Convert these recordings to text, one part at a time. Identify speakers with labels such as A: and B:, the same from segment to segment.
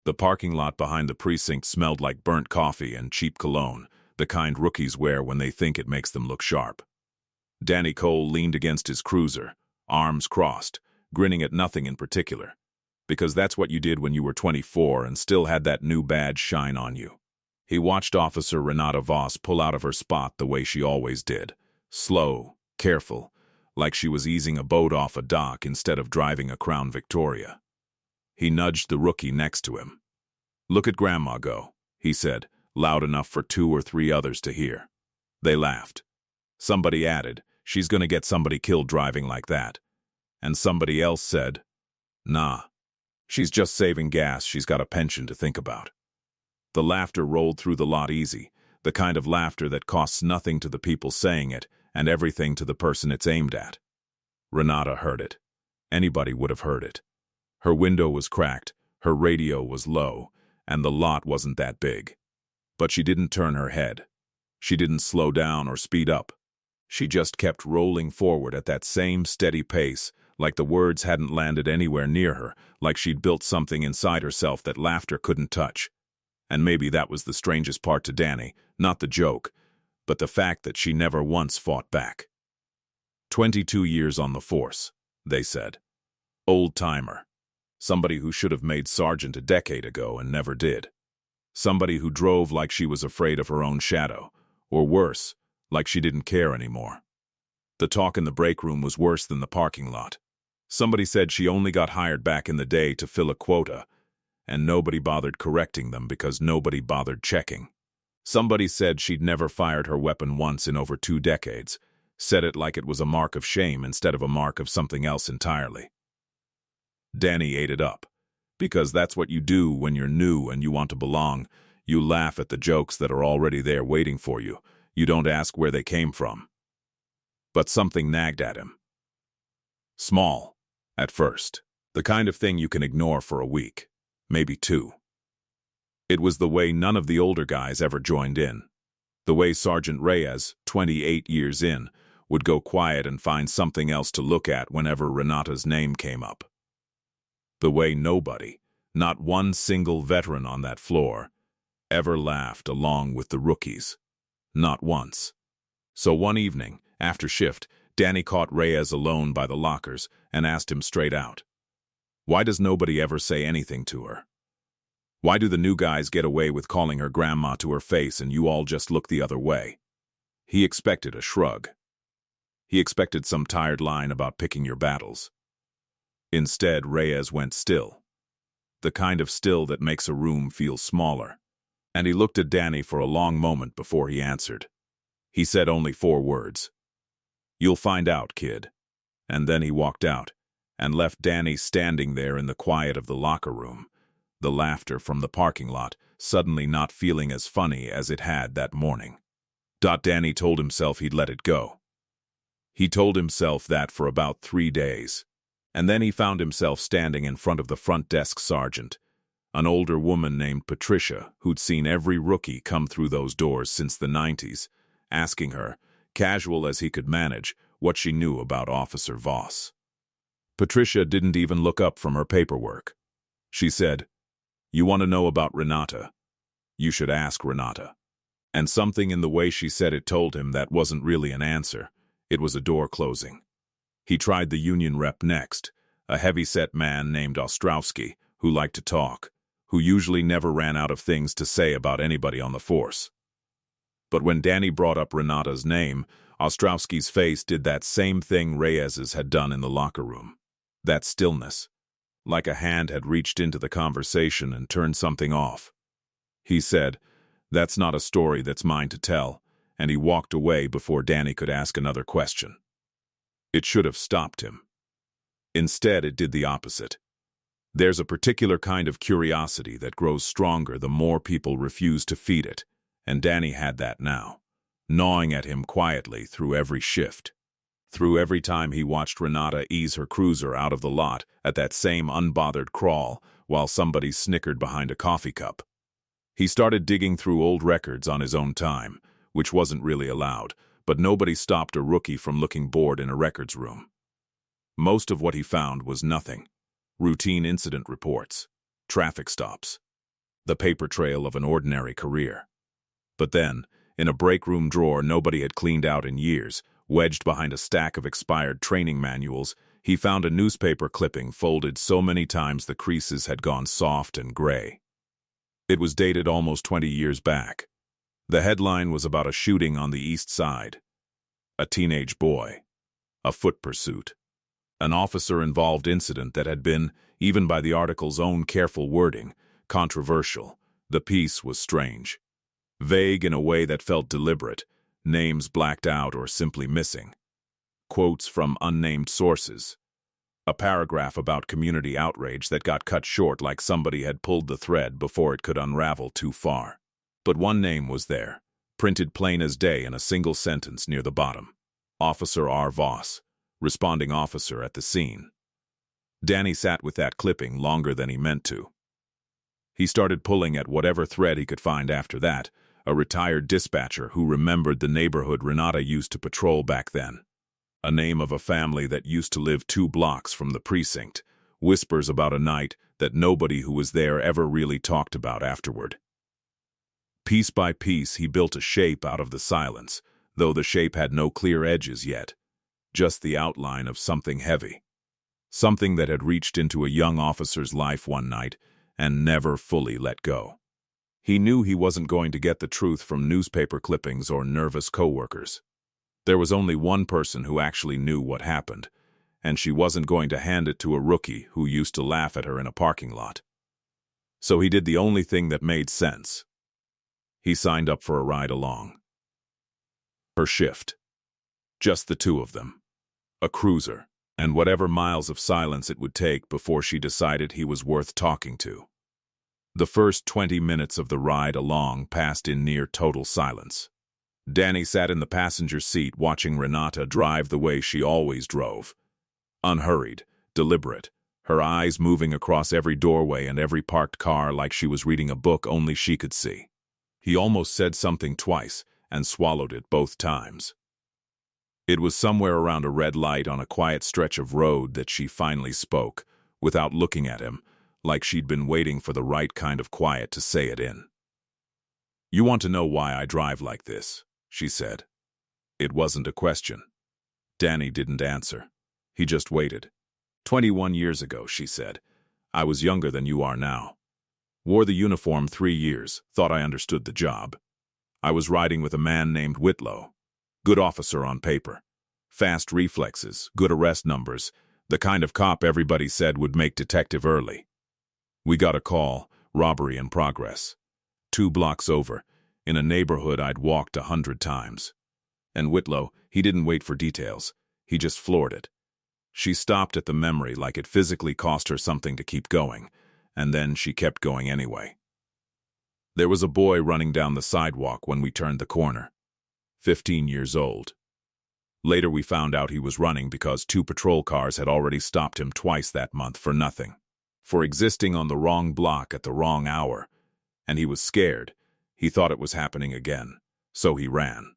A: The parking lot behind the precinct smelled like burnt coffee and cheap cologne, the kind rookies wear when they think it makes them look sharp. Danny Cole leaned against his cruiser, arms crossed, grinning at nothing in particular, because that's what you did when you were 24 and still had that new badge shine on you. He watched Officer Renata Voss pull out of her spot the way she always did, slow, careful, like she was easing a boat off a dock instead of driving a Crown Victoria. He nudged the rookie next to him. "Look at Grandma go," he said, loud enough for 2 or 3 others to hear. They laughed. Somebody added, "She's gonna get somebody killed driving like that." And somebody else said, "Nah, she's just saving gas, she's got a pension to think about." The laughter rolled through the lot easy, the kind of laughter that costs nothing to the people saying it and everything to the person it's aimed at. Renata heard it. Anybody would have heard it. Her window was cracked, her radio was low, and the lot wasn't that big. But she didn't turn her head. She didn't slow down or speed up. She just kept rolling forward at that same steady pace, like the words hadn't landed anywhere near her, like she'd built something inside herself that laughter couldn't touch. And maybe that was the strangest part to Danny, not the joke, but the fact that she never once fought back. 22 years on the force, they said. Old-timer. Somebody who should have made sergeant a decade ago and never did. Somebody who drove like she was afraid of her own shadow, or worse, like she didn't care anymore. The talk in the break room was worse than the parking lot. Somebody said she only got hired back in the day to fill a quota, and nobody bothered correcting them because nobody bothered checking. Somebody said she'd never fired her weapon once in over 2 decades, said it like it was a mark of shame instead of a mark of something else entirely. Danny ate it up, because that's what you do when you're new and you want to belong. You laugh at the jokes that are already there waiting for you. You don't ask where they came from. But something nagged at him. Small, at first. The kind of thing you can ignore for a week, maybe 2. It was the way none of the older guys ever joined in. The way Sergeant Reyes, 28 years in, would go quiet and find something else to look at whenever Renata's name came up. The way nobody, not one single veteran on that floor, ever laughed along with the rookies. Not once. So one evening, after shift, Danny caught Reyes alone by the lockers and asked him straight out, "Why does nobody ever say anything to her? Why do the new guys get away with calling her grandma to her face and you all just look the other way?" He expected a shrug. He expected some tired line about picking your battles. Instead, Reyes went still. The kind of still that makes a room feel smaller. And he looked at Danny for a long moment before he answered. He said only 4 words. "You'll find out, kid." And then he walked out, and left Danny standing there in the quiet of the locker room, the laughter from the parking lot suddenly not feeling as funny as it had that morning. Danny told himself he'd let it go. He told himself that for about 3 days. And then he found himself standing in front of the front desk sergeant, an older woman named Patricia who'd seen every rookie come through those doors since the 90s, asking her, casual as he could manage, what she knew about Officer Voss. Patricia didn't even look up from her paperwork. She said, "You want to know about Renata? You should ask Renata." And something in the way she said it told him that wasn't really an answer. It was a door closing. He tried the union rep next, a heavy-set man named Ostrowski, who liked to talk, who usually never ran out of things to say about anybody on the force. But when Danny brought up Renata's name, Ostrowski's face did that same thing Reyes's had done in the locker room. That stillness, like a hand had reached into the conversation and turned something off. He said, "That's not a story that's mine to tell," and he walked away before Danny could ask another question. It should have stopped him. Instead, it did the opposite. There's a particular kind of curiosity that grows stronger the more people refuse to feed it, and Danny had that now, gnawing at him quietly through every shift. Through every time he watched Renata ease her cruiser out of the lot at that same unbothered crawl while somebody snickered behind a coffee cup. He started digging through old records on his own time, which wasn't really allowed, but nobody stopped a rookie from looking bored in a records room. Most of what he found was nothing. Routine incident reports, traffic stops, the paper trail of an ordinary career. But then, in a break room drawer nobody had cleaned out in years, wedged behind a stack of expired training manuals, he found a newspaper clipping folded so many times the creases had gone soft and gray. It was dated almost 20 years back. The headline was about a shooting on the East Side. A teenage boy. A foot pursuit. An officer-involved incident that had been, even by the article's own careful wording, controversial. The piece was strange. Vague in a way that felt deliberate, names blacked out or simply missing. Quotes from unnamed sources. A paragraph about community outrage that got cut short like somebody had pulled the thread before it could unravel too far. But one name was there, printed plain as day in a single sentence near the bottom. Officer R. Voss, responding officer at the scene. Danny sat with that clipping longer than he meant to. He started pulling at whatever thread he could find after that, a retired dispatcher who remembered the neighborhood Renata used to patrol back then. A name of a family that used to live 2 blocks from the precinct, whispers about a night that nobody who was there ever really talked about afterward. Piece by piece he built a shape out of the silence, though the shape had no clear edges yet, just the outline of something heavy. Something that had reached into a young officer's life one night and never fully let go. He knew he wasn't going to get the truth from newspaper clippings or nervous coworkers. There was only one person who actually knew what happened, and she wasn't going to hand it to a rookie who used to laugh at her in a parking lot. So he did the only thing that made sense. He signed up for a ride along. Her shift. Just the two of them. A cruiser, and whatever miles of silence it would take before she decided he was worth talking to. The first 20 minutes of the ride along passed in near total silence. Danny sat in the passenger seat watching Renata drive the way she always drove. Unhurried, deliberate, her eyes moving across every doorway and every parked car like she was reading a book only she could see. He almost said something twice and swallowed it both times. It was somewhere around a red light on a quiet stretch of road that she finally spoke, without looking at him, like she'd been waiting for the right kind of quiet to say it in. "You want to know why I drive like this?" she said. It wasn't a question. Danny didn't answer. He just waited. 21 years ago, she said. I was younger than you are now. Wore the uniform 3 years, thought I understood the job. I was riding with a man named Whitlow. Good officer on paper. Fast reflexes, good arrest numbers, the kind of cop everybody said would make detective early. We got a call, robbery in progress. 2 blocks over, in a neighborhood I'd walked 100 times. And Whitlow, he didn't wait for details. He just floored it. She stopped at the memory like it physically cost her something to keep going, and then she kept going anyway. There was a boy running down the sidewalk when we turned the corner. 15 years old. Later we found out he was running because 2 patrol cars had already stopped him twice that month for nothing. For existing on the wrong block at the wrong hour. And he was scared. He thought it was happening again. So he ran.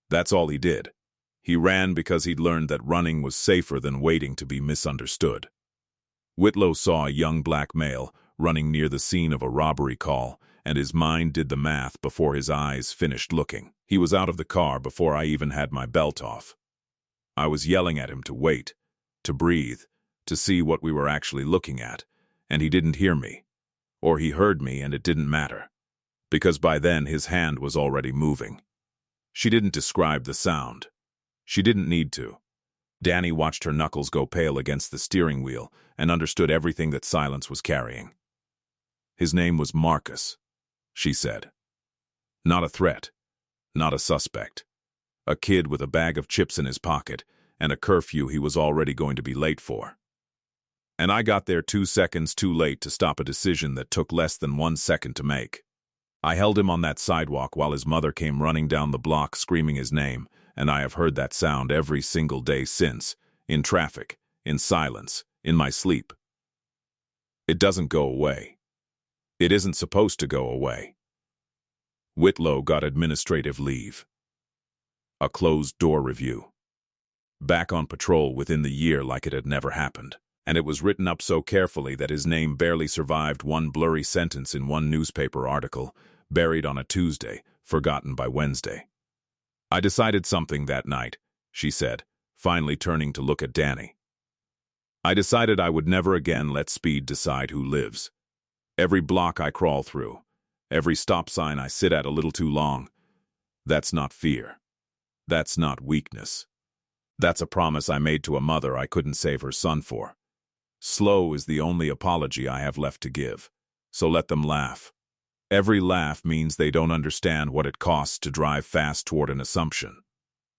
A: That's all he did. He ran because he'd learned that running was safer than waiting to be misunderstood. Whitlow saw a young black male running near the scene of a robbery call, and his mind did the math before his eyes finished looking. He was out of the car before I even had my belt off. I was yelling at him to wait, to breathe, to see what we were actually looking at, and he didn't hear me. Or he heard me and it didn't matter, because by then his hand was already moving. She didn't describe the sound. She didn't need to. Danny watched her knuckles go pale against the steering wheel and understood everything that silence was carrying. His name was Marcus, she said. Not a threat, not a suspect. A kid with a bag of chips in his pocket and a curfew he was already going to be late for. And I got there 2 seconds too late to stop a decision that took less than 1 second to make. I held him on that sidewalk while his mother came running down the block screaming his name, and I have heard that sound every single day since, in traffic, in silence, in my sleep. It doesn't go away. It isn't supposed to go away. Whitlow got administrative leave. A closed-door review. Back on patrol within the year like it had never happened. and it was written up so carefully that his name barely survived one blurry sentence in one newspaper article, buried on a Tuesday, forgotten by Wednesday. "I decided something that night," she said, finally turning to look at Danny. "I decided I would never again let speed decide who lives. Every block I crawl through, every stop sign I sit at a little too long, that's not fear. That's not weakness. That's a promise I made to a mother I couldn't save her son for. Slow is the only apology I have left to give, so let them laugh. Every laugh means they don't understand what it costs to drive fast toward an assumption.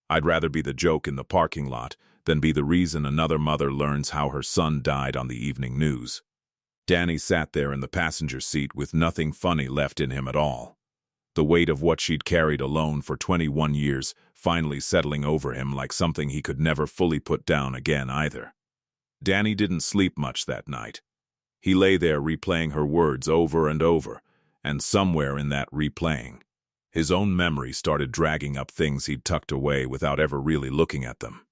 A: I'd rather be the joke in the parking lot than be the reason another mother learns how her son died on the evening news." Danny sat there in the passenger seat with nothing funny left in him at all. The weight of what she'd carried alone for 21 years finally settling over him like something he could never fully put down again either. Danny didn't sleep much that night. He lay there replaying her words over and over, and somewhere in that replaying, his own memory started dragging up things he'd tucked away without ever really looking at them.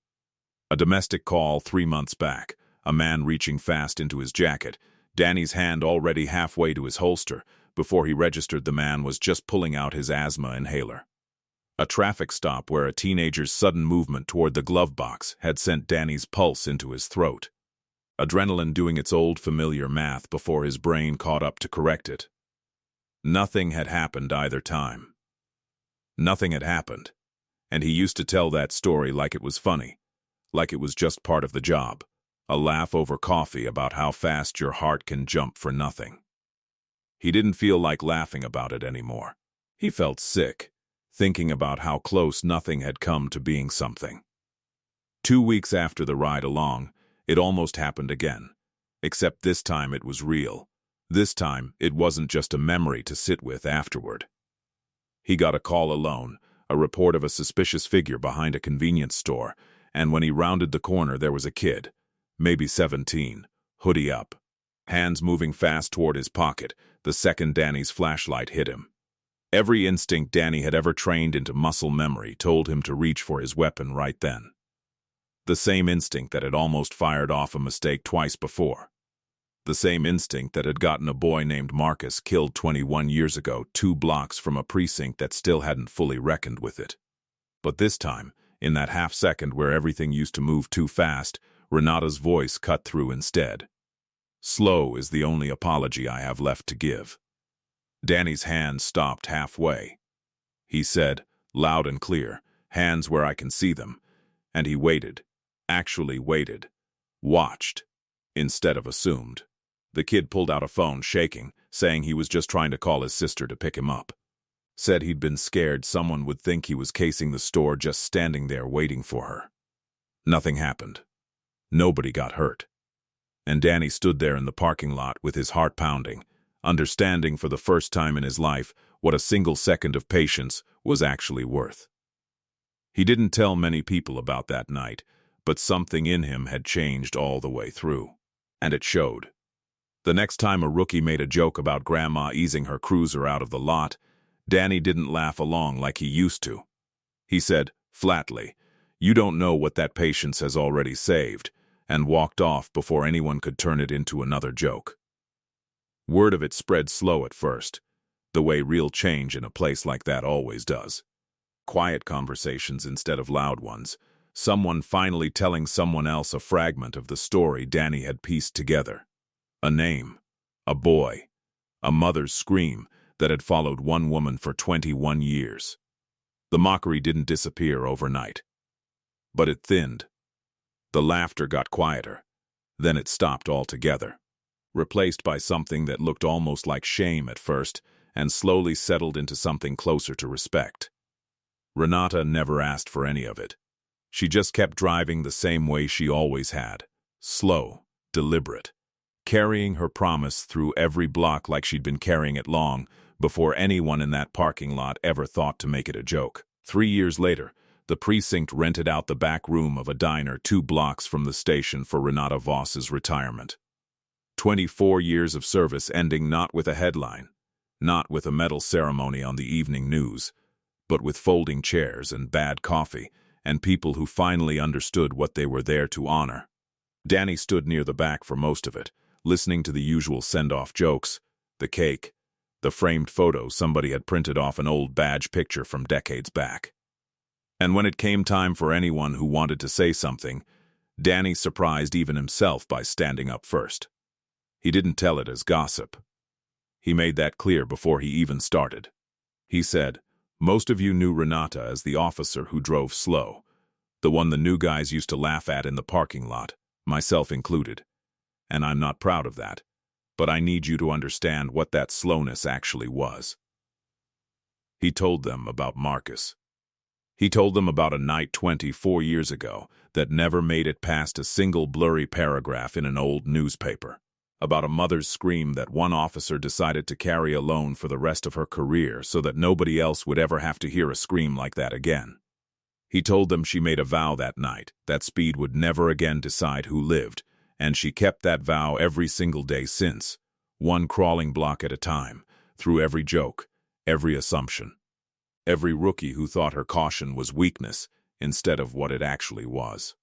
A: A domestic call 3 months back, a man reaching fast into his jacket, Danny's hand already halfway to his holster. Before he registered, the man was just pulling out his asthma inhaler. A traffic stop where a teenager's sudden movement toward the glove box had sent Danny's pulse into his throat. Adrenaline doing its old familiar math before his brain caught up to correct it. Nothing had happened either time. Nothing had happened, and he used to tell that story like it was funny, like it was just part of the job, a laugh over coffee about how fast your heart can jump for nothing. He didn't feel like laughing about it anymore. He felt sick, thinking about how close nothing had come to being something. 2 weeks after the ride along, it almost happened again, except this time it was real. This time, it wasn't just a memory to sit with afterward. He got a call alone, a report of a suspicious figure behind a convenience store, and when he rounded the corner there was a kid, maybe 17, hoodie up, hands moving fast toward his pocket, the second Danny's flashlight hit him. Every instinct Danny had ever trained into muscle memory told him to reach for his weapon right then. The same instinct that had almost fired off a mistake twice before. The same instinct that had gotten a boy named Marcus killed 21 years ago, 2 blocks from a precinct that still hadn't fully reckoned with it. But this time, in that half-second where everything used to move too fast, Renata's voice cut through instead. "Slow is the only apology I have left to give." Danny's hand stopped halfway. He said, loud and clear, "Hands where I can see them." And he waited, actually waited, watched, instead of assumed. The kid pulled out a phone, shaking, saying he was just trying to call his sister to pick him up. Said he'd been scared someone would think he was casing the store just standing there waiting for her. Nothing happened. Nobody got hurt. And Danny stood there in the parking lot with his heart pounding, understanding for the first time in his life what a single second of patience was actually worth. He didn't tell many people about that night, but something in him had changed all the way through. And it showed. The next time a rookie made a joke about Grandma easing her cruiser out of the lot, Danny didn't laugh along like he used to. He said, flatly, "You don't know what that patience has already saved," and walked off before anyone could turn it into another joke. Word of it spread slow at first, the way real change in a place like that always does. Quiet conversations instead of loud ones, someone finally telling someone else a fragment of the story Danny had pieced together. A name, a boy, a mother's scream that had followed one woman for 21 years. The mockery didn't disappear overnight, but it thinned. The laughter got quieter, then it stopped altogether, replaced by something that looked almost like shame at first and slowly settled into something closer to respect. Renata never asked for any of it. She just kept driving the same way she always had, slow, deliberate, carrying her promise through every block like she'd been carrying it long before anyone in that parking lot ever thought to make it a joke. 3 years later, the precinct rented out the back room of a diner 2 blocks from the station for Renata Voss's retirement. 24 years of service ending not with a headline, not with a medal ceremony on the evening news, but with folding chairs and bad coffee and people who finally understood what they were there to honor. Danny stood near the back for most of it, listening to the usual send-off jokes, the cake, the framed photo somebody had printed off an old badge picture from decades back. And when it came time for anyone who wanted to say something, Danny surprised even himself by standing up first. He didn't tell it as gossip. He made that clear before he even started. He said, "Most of you knew Renata as the officer who drove slow, the one the new guys used to laugh at in the parking lot, myself included. And I'm not proud of that, but I need you to understand what that slowness actually was." He told them about Marcus. He told them about a night 24 years ago that never made it past a single blurry paragraph in an old newspaper, about a mother's scream that one officer decided to carry alone for the rest of her career so that nobody else would ever have to hear a scream like that again. He told them she made a vow that night that speed would never again decide who lived, and she kept that vow every single day since, one crawling block at a time, through every joke, every assumption. Every rookie who thought her caution was weakness instead of what it actually was.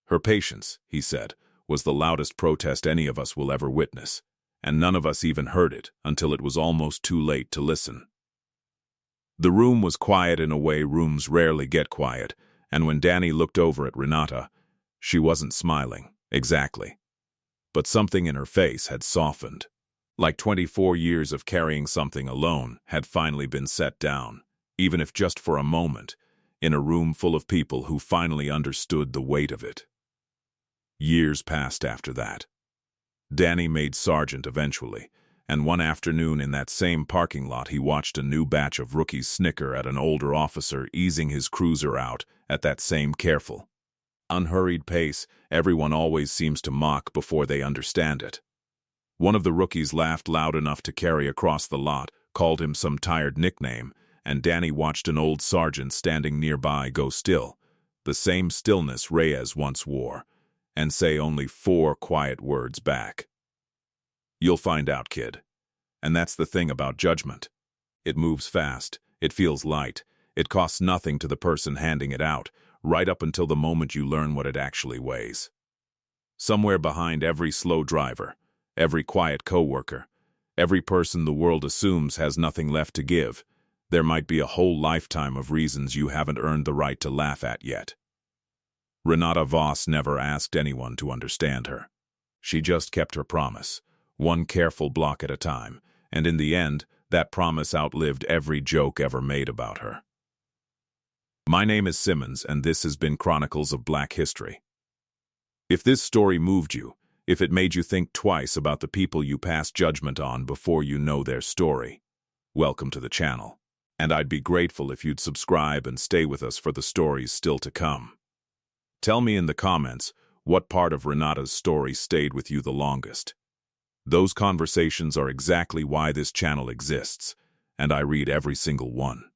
A: Her patience, he said, was the loudest protest any of us will ever witness, and none of us even heard it until it was almost too late to listen. The room was quiet in a way rooms rarely get quiet, and when Danny looked over at Renata, she wasn't smiling, exactly. But something in her face had softened, like 24 years of carrying something alone had finally been set down, even if just for a moment, in a room full of people who finally understood the weight of it. Years passed after that. Danny made sergeant eventually, and one afternoon in that same parking lot he watched a new batch of rookies snicker at an older officer easing his cruiser out at that same careful, unhurried pace everyone always seems to mock before they understand it. One of the rookies laughed loud enough to carry across the lot, called him some tired nickname, and Danny watched an old sergeant standing nearby go still, the same stillness Reyes once wore, and say only 4 quiet words back. "You'll find out, kid." And that's the thing about judgment. It moves fast, it feels light, it costs nothing to the person handing it out, right up until the moment you learn what it actually weighs. Somewhere behind every slow driver, every quiet coworker, every person the world assumes has nothing left to give, there might be a whole lifetime of reasons you haven't earned the right to laugh at yet. Renata Voss never asked anyone to understand her. She just kept her promise, one careful block at a time, and in the end, that promise outlived every joke ever made about her. My name is Simmons, and this has been Chronicles of Black History. If this story moved you, if it made you think twice about the people you pass judgment on before you know their story, welcome to the channel. And I'd be grateful if you'd subscribe and stay with us for the stories still to come. Tell me in the comments what part of Renata's story stayed with you the longest. Those conversations are exactly why this channel exists, and I read every single one.